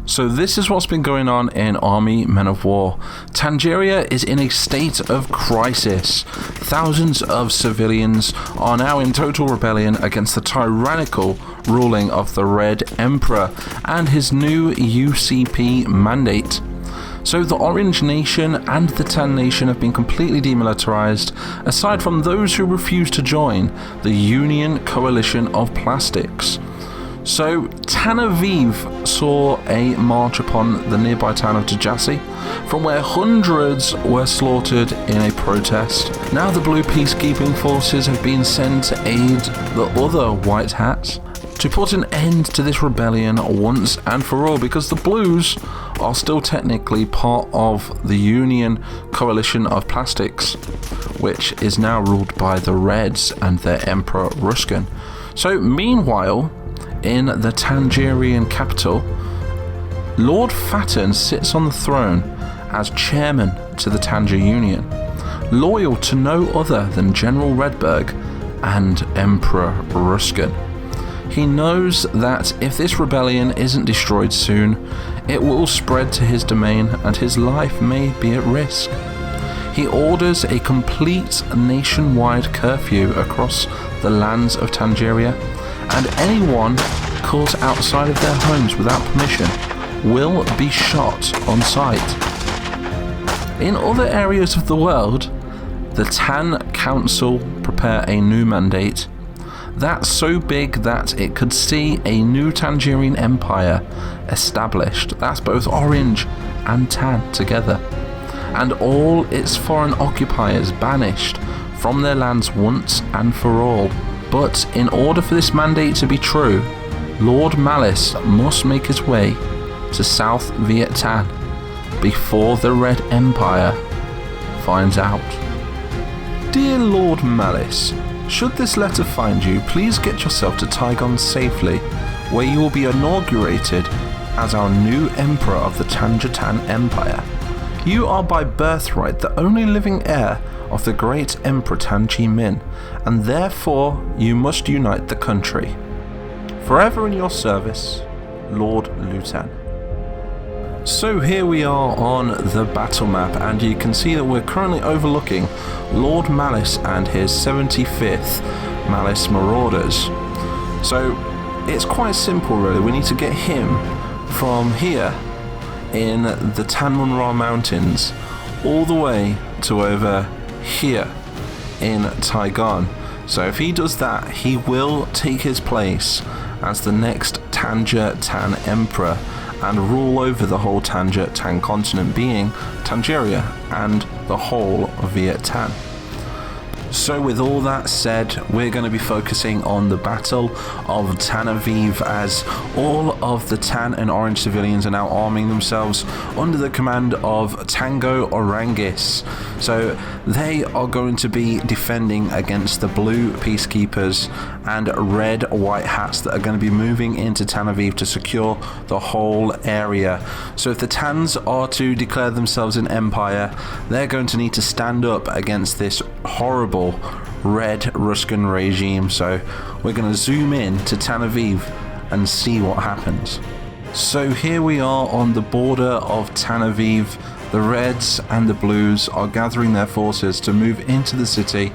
So this is what's been going on in Army Men of War. Tangeria is in a state of crisis. Thousands of civilians are now in total rebellion against the tyrannical ruling of the Red Emperor and his new UCP mandate. So the Orange Nation and the Tan Nation have been completely demilitarized, aside from those who refuse to join the Union Coalition of Plastics. So Tan Aviv saw a march upon the nearby town of Tanger, from where hundreds were slaughtered in a protest. Now the blue peacekeeping forces have been sent to aid the other white hats to put an end to this rebellion once and for all, because the blues are still technically part of the Union Coalition of Plastics, which is now ruled by the Reds and their Emperor Ruskin. So meanwhile, in the Tangerian capital, Lord Fatten sits on the throne as chairman to the Tanger Union, loyal to no other than General Redberg and Emperor Ruskin. He knows that if this rebellion isn't destroyed soon, it will spread to his domain and his life may be at risk. He orders a complete nationwide curfew across the lands of Tangeria, and anyone caught outside of their homes without permission will be shot on sight. In other areas of the world, the Tan Council prepare a new mandate that's so big that it could see a new Tangerian Empire established. That's both orange and tan together, and all its foreign occupiers banished from their lands once and for all. But in order for this mandate to be true, Lord Malice must make his way to South Vietnam before the Red Empire finds out. Dear Lord Malice, should this letter find you, please get yourself to Tanger safely, where you will be inaugurated as our new Emperor of the Tanger-Tan Empire. You are by birthright the only living heir of the great Emperor Tan Chi Min, and therefore you must unite the country. Forever in your service, Lord Lutan. So here we are on the battle map, and you can see that we're currently overlooking Lord Malice and his 75th Malice Marauders. So it's quite simple really. We need to get him from here in the Tan Munra Mountains all the way to over here in Tanger. So if he does that, he will take his place as the next Tanger-Tan Emperor and rule over the whole Tanger-Tan continent, being Tangeria and the whole of Vietnam. So with all that said, we're going to be focusing on the Battle of Tan Aviv, as all of the Tan and Orange civilians are now arming themselves under the command of Tango Orangis. So they are going to be defending against the blue peacekeepers and red white hats that are going to be moving into Tan Aviv to secure the whole area. So if the Tans are to declare themselves an empire, they're going to need to stand up against this horrible Red Ruskin regime. So we're going to zoom in to Tan Aviv and see what happens. So here we are on the border of Tan Aviv. The Reds and the Blues are gathering their forces to move into the city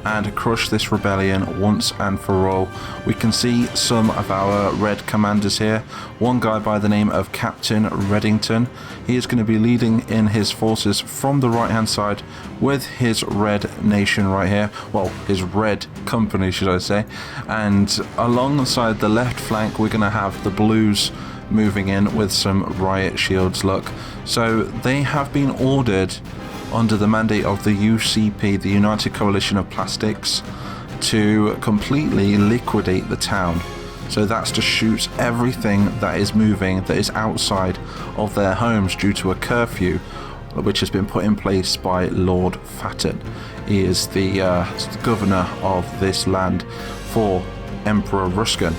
and crush this rebellion once and for all. We can see some of our red commanders here. One guy by the name of Captain Reddington. He is going to be leading in his forces from the right hand side with his red nation right here. Well, his red company, should I say. And alongside the left flank, we're going to have the Blues moving in with some riot shields. Look, so they have been ordered under the mandate of the UCP, the United Coalition of Plastics, to completely liquidate the town. So that's to shoot everything that is moving, that is outside of their homes, due to a curfew which has been put in place by Lord Fatten. He is the governor of this land for Emperor Ruskin.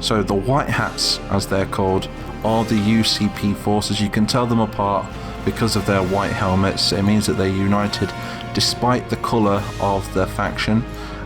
So the White Hats, as they're called, are the UCP forces. You can tell them apart because of their white helmets. It means that they're united despite the colour of their faction,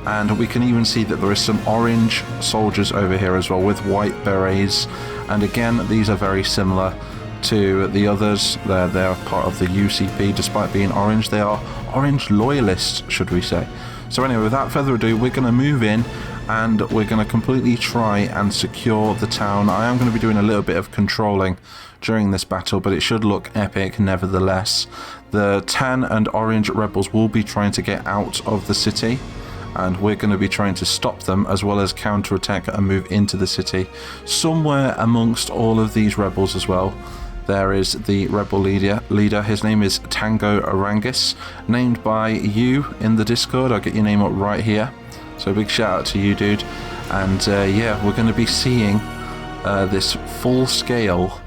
And we can even see that there is some orange soldiers over here as well with white berets. And again, these are very similar to the others. They're part of the UCP. Despite being orange, they are orange loyalists, should we say. So anyway, without further ado, we're going to move in and we're going to completely try and secure the town. I am going to be doing a little bit of controlling during this battle, but it should look epic nevertheless. The tan and orange rebels will be trying to get out of the city, and we're going to be trying to stop them as well as counterattack and move into the city. Somewhere amongst all of these rebels as well, there is the rebel leader. His name is Tango-Arangis, named by you in the Discord. I'll get your name up right here. So big shout out to you, dude. And yeah, we're going to be seeing this full-scale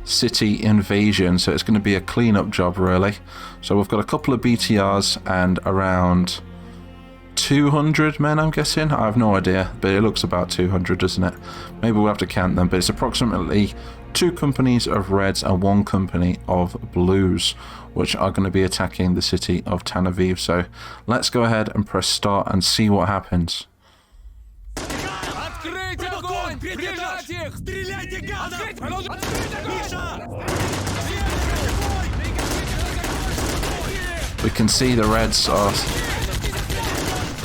city invasion. So it's going to be a cleanup job, really. So we've got a couple of BTRs and around 200 men, I'm guessing. I have no idea, but it looks about 200, doesn't it? Maybe we'll have to count them, but it's approximately 2 companies of reds and 1 company of blues, which are going to be attacking the city of Tan Aviv. So let's go ahead and press start and see what happens. We can see the reds are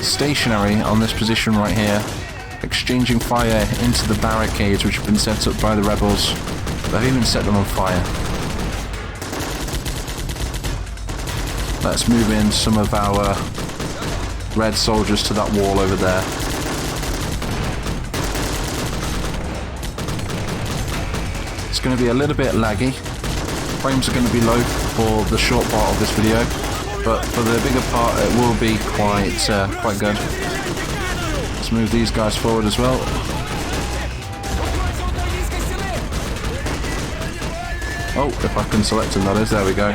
stationary on this position right here, exchanging fire into the barricades which have been set up by the rebels. They've even set them on fire. Let's move in some of our red soldiers to that wall over there. It's going to be a little bit laggy. Frames are going to be low for the short part of this video, but for the bigger part it will be quite good. Let's move these guys forward as well. Oh, if I can select them, that is. There we go.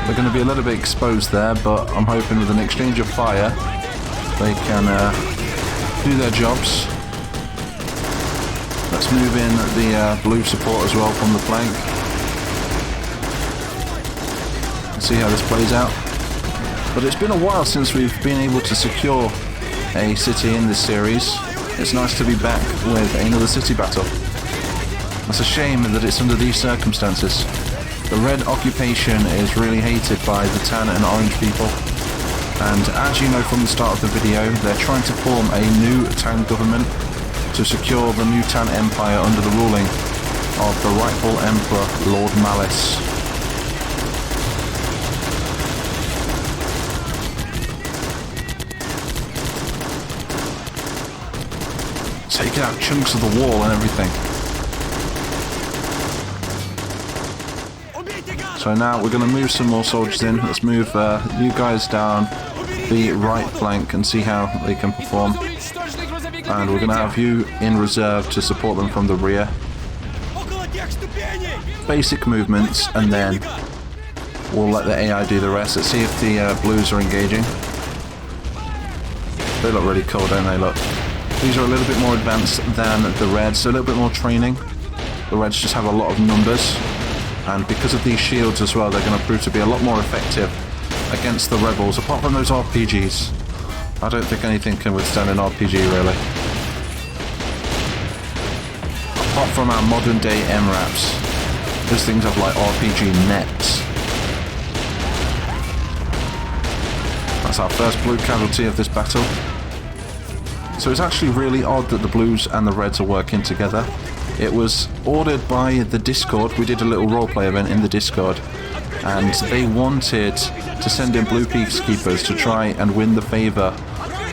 They're going to be a little bit exposed there, but I'm hoping with an exchange of fire they can do their jobs. Let's move in the blue support as well from the flank. See how this plays out. But it's been a while since we've been able to secure a city in this series. It's nice to be back with another city battle. It's a shame that it's under these circumstances. The red occupation is really hated by the tan and orange people. And as you know from the start of the video, they're trying to form a new tan government to secure the new Tan Empire under the ruling of the rightful Emperor, Lord Malice. Taking out chunks of the wall and everything. So now we're going to move some more soldiers in. Let's move you guys down the right flank and see how they can perform. And we're going to have you in reserve to support them from the rear. Basic movements, and then we'll let the AI do the rest. Let's see if the blues are engaging. They look really cool, don't they? Look. These are a little bit more advanced than the reds, so a little bit more training. The reds just have a lot of numbers, and because of these shields as well, they're going to prove to be a lot more effective against the rebels. Apart from those RPGs, I don't think anything can withstand an RPG, really. Apart from our modern day MRAPs, those things have like RPG nets. That's our first blue casualty of this battle. So it's actually really odd that the blues and the reds are working together. It was ordered by the Discord. We did a little roleplay event in the Discord, and they wanted to send in blue peacekeepers to try and win the favour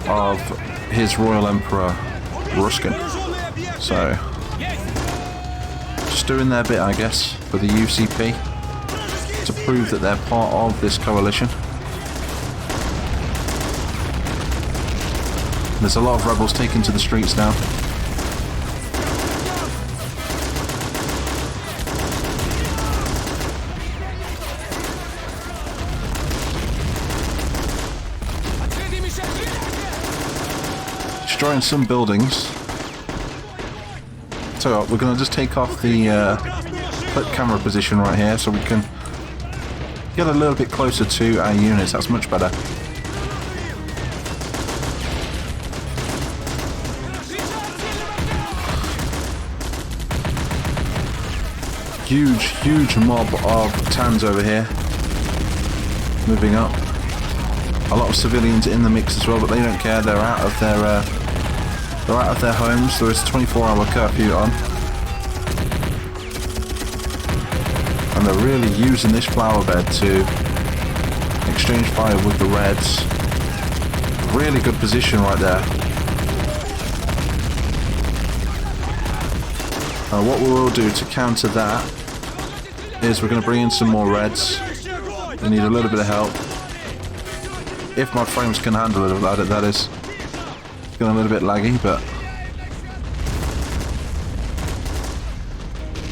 of his Royal Emperor Ruskin. So just doing their bit, I guess, for the UCP to prove that they're part of this coalition. There's a lot of rebels taken to the streets now. Destroying some buildings. So we're going to just take off the clip camera position right here so we can get a little bit closer to our units. That's much better. huge mob of Tans over here. Moving up. A lot of civilians in the mix as well, but they don't care. They're out of their homes. There is a 24-hour curfew on, and they're really using this flower bed to exchange fire with the Reds. Really good position right there. What we will do to counter that is we're going to bring in some more Reds. We need a little bit of help. If my frames can handle it, that is. It's getting a little bit laggy, but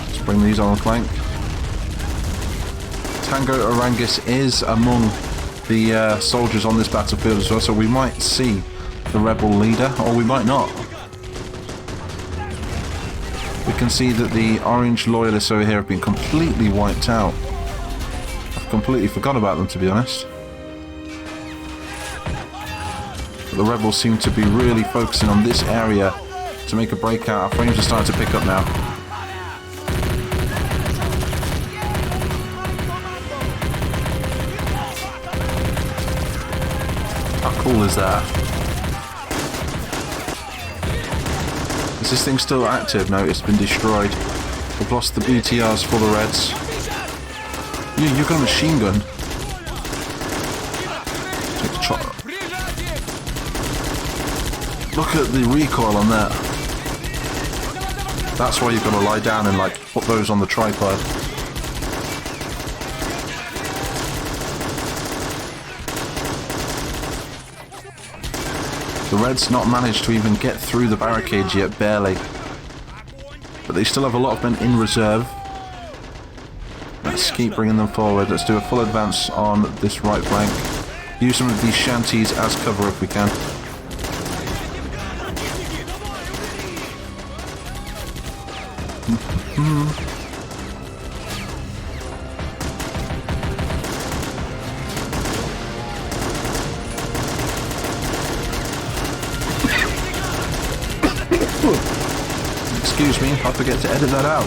let's bring these on the flank. Tango Arangis is among the soldiers on this battlefield as well, so we might see the rebel leader, or we might not. We can see that the orange loyalists over here have been completely wiped out. I've completely forgot about them, to be honest. But the rebels seem to be really focusing on this area to make a breakout. Our frames are starting to pick up now. How cool is that? Is this thing still active? No, it's been destroyed. We've lost the BTRs for the Reds. You've got a machine gun. Take the shot. Look at the recoil on that. That's why you've got to lie down and like put those on the tripod. The Reds not managed to even get through the barricades yet, barely. But they still have a lot of men in reserve. Let's keep bringing them forward. Let's do a full advance on this right flank. Use some of these shanties as cover if we can. Excuse me, I forget to edit that out.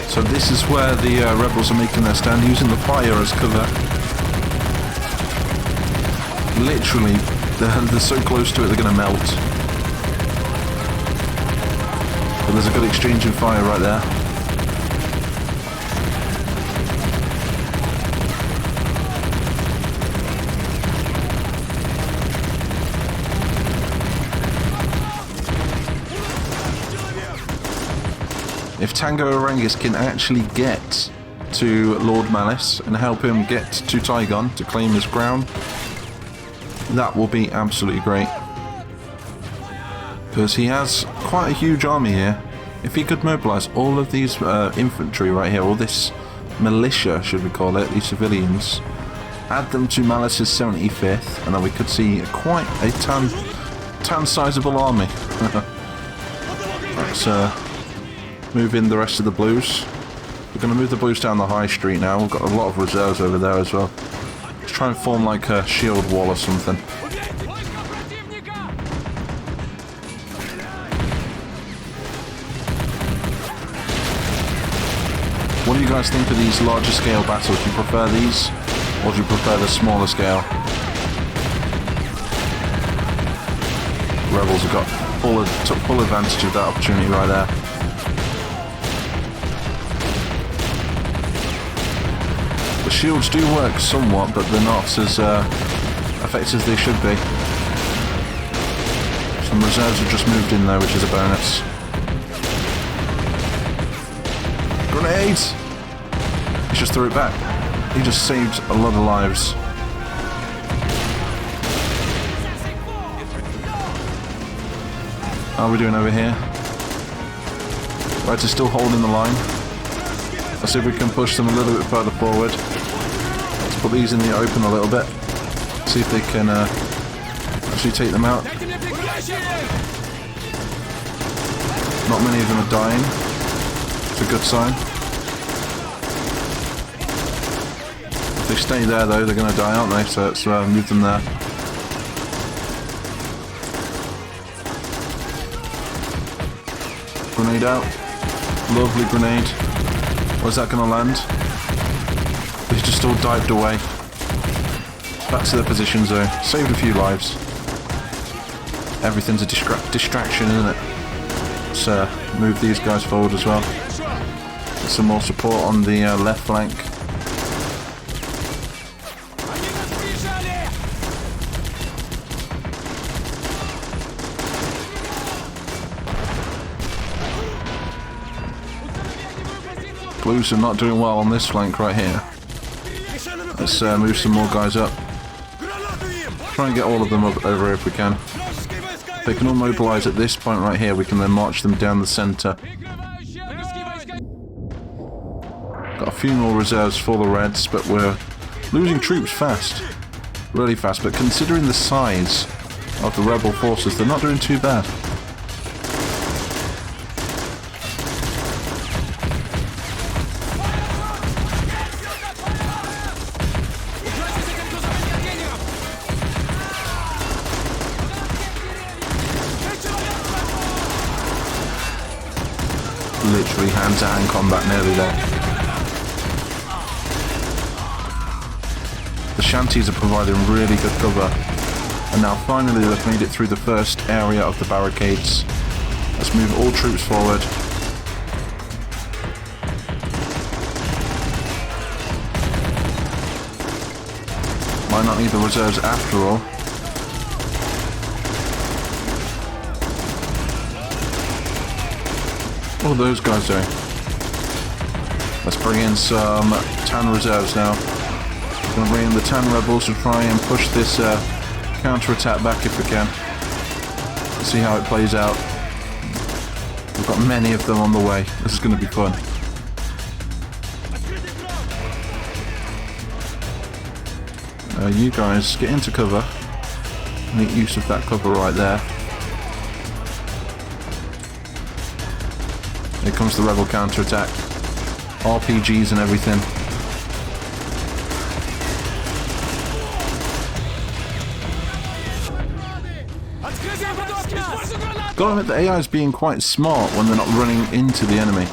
So this is where the rebels are making their stand, using the fire as cover. Literally, they're so close to it they're going to melt. But there's a good exchange of fire right there. If Tango Arangis can actually get to Lord Malice and help him get to Tygon to claim his crown, that will be absolutely great. Because he has quite a huge army here. If he could mobilise all of these infantry right here, all this militia, should we call it, these civilians, add them to Malice's 75th, and then we could see quite a tan-sizable army. Let's move in the rest of the blues. We're going to move the blues down the high street now. We've got a lot of reserves over there as well. Let's try and form like a shield wall or something. What do you guys think of these larger scale battles? Do you prefer these, or do you prefer the smaller scale? Rebels have got took full advantage of that opportunity right there. The shields do work somewhat, but they're not as effective as they should be. Some reserves have just moved in there, which is a bonus. Grenades! He just threw it back. He just saved a lot of lives. How are we doing over here? Reds are still holding the line. Let's see if we can push them a little bit further forward. Let's put these in the open a little bit. See if they can actually take them out. Not many of them are dying. It's a good sign. If they stay there though, they're going to die, aren't they? So let's move them there. Grenade out. Lovely grenade. Where's that gonna land? They just all dived away. Back to their positions though. Saved a few lives. Everything's a distraction, isn't it? Let's move these guys forward as well. Get some more support on the left flank. Blues are not doing well on this flank right here. Let's move some more guys up. Try and get all of them up over if we can. They can all mobilise at this point right here. We can then march them down the centre. Got a few more reserves for the Reds, but we're losing troops fast. Really fast, but considering the size of the rebel forces, they're not doing too bad. Literally hand-to-hand combat nearly there. The shanties are providing really good cover. And now finally they've made it through the first area of the barricades. Let's move all troops forward. Might not need the reserves after all. What are those guys doing? Let's bring in some Tan reserves now. We're going to bring in the Tan rebels to try and push this counter-attack back if we can. Let's see how it plays out. We've got many of them on the way. This is going to be fun. You guys get into cover. Make use of that cover right there. Here comes the rebel counter-attack. RPGs and everything. Gotta admit, the AI is being quite smart when they're not running into the enemy.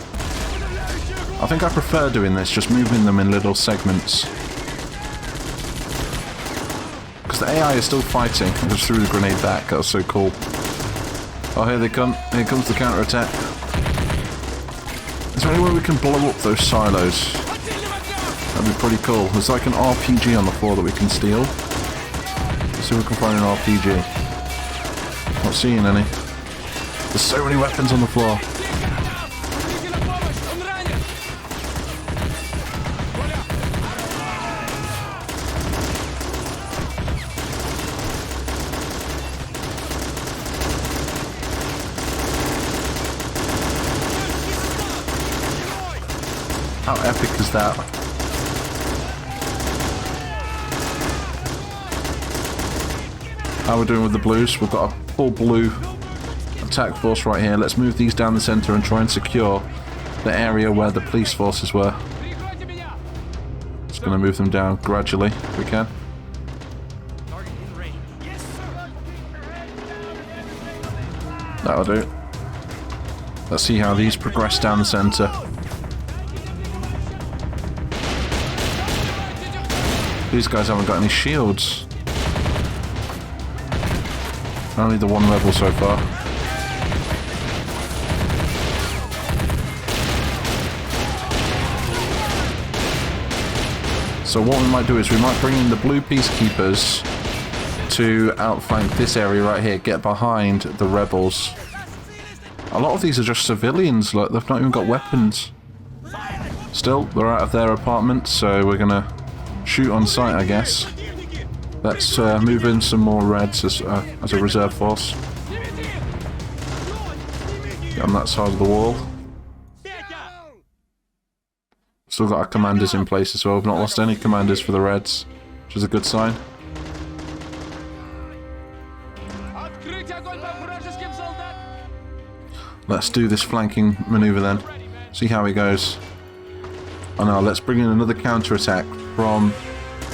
I think I prefer doing this, just moving them in little segments. Because the AI is still fighting. I just threw the grenade back, that was so cool. Oh, here they come. Here comes the counter-attack. Is there any way we can blow up those silos? That'd be pretty cool. There's like an RPG on the floor that we can steal. Let's see if we can find an RPG. Not seeing any. There's so many weapons on the floor. How epic is that? How we're doing with the blues? We've got a full blue attack force right here. Let's move these down the centre and try and secure the area where the police forces were. Just going to move them down gradually if we can. That'll do. Let's see how these progress down the centre. These guys haven't got any shields. Only the one rebel so far. So what we might do is we might bring in the blue peacekeepers to outflank this area right here, get behind the rebels. A lot of these are just civilians, look, they've not even got weapons. Still, they're out of their apartments, so we're gonna shoot on sight, I guess. Let's move in some more Reds as a reserve force. Get on that side of the wall. Still got our commanders in place as well. We've not lost any commanders for the Reds, which is a good sign. Let's do this flanking maneuver then. See how it goes. Oh no, let's bring in another counter-attack from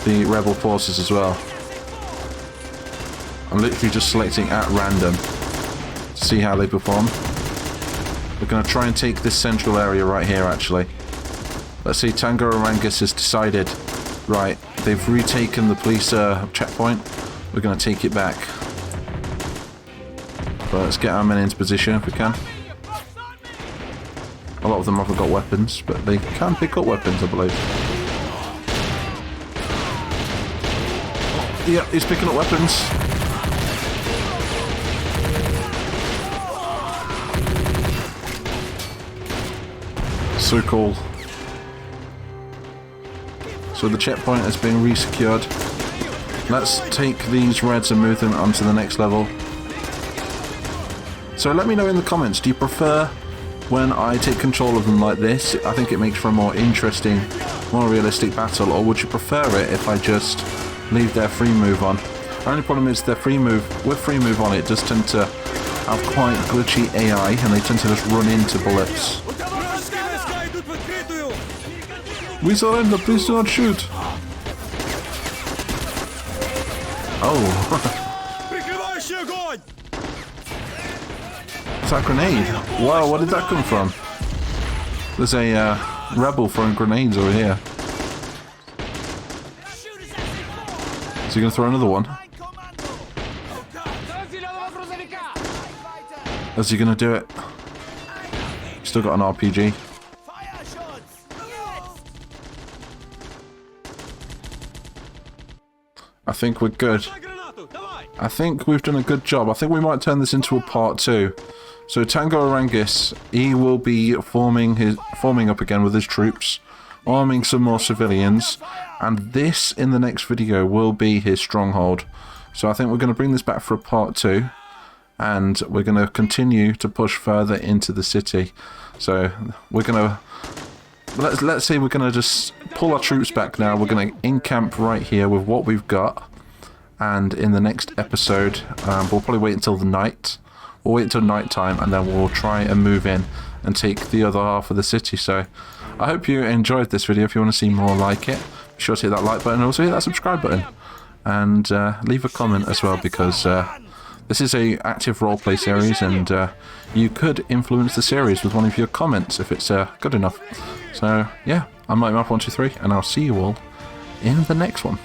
the rebel forces as well. I'm literally just selecting at random to see how they perform. We're going to try and take this central area right here, actually. Let's see, Tanger-Tan has decided, right, they've retaken the police checkpoint. We're going to take it back. But let's get our men into position if we can. A lot of them haven't got weapons, but they can pick up weapons, I believe. Yeah, he's picking up weapons. So cool. So the checkpoint has been resecured. Let's take these reds and move them onto the next level. So let me know in the comments, do you prefer when I take control of them like this? I think it makes for a more interesting, more realistic battle, or would you prefer it if I just leave their free move on? The only problem is their free move, with free move on, it does tend to have quite glitchy AI, and they tend to just run into bullets. We surrender, please do not shoot! Oh. It's that grenade. Wow, where did that come from? There's a rebel throwing grenades over here. Is he going to throw another one? Is he going to do it? Still got an RPG. I think we're good. I think we've done a good job. I think we might turn this into a part 2. So Tanger-Tan, he will be forming up again with his troops, arming some more civilians, and this in the next video will be his stronghold. So I think we're going to bring this back for a part 2, and we're going to continue to push further into the city. So we're going to let's say we're going to just pull our troops back now. We're going to encamp right here with what we've got, and in the next episode we'll probably wait until the night. We'll wait until night time, and then we'll try and move in and take the other half of the city. So I hope you enjoyed this video. If you want to see more like it, be sure to hit that like button and also hit that subscribe button, and leave a comment as well, because this is a active roleplay series, and you could influence the series with one of your comments if it's good enough. So yeah, I'm MightMap123, and I'll see you all in the next one.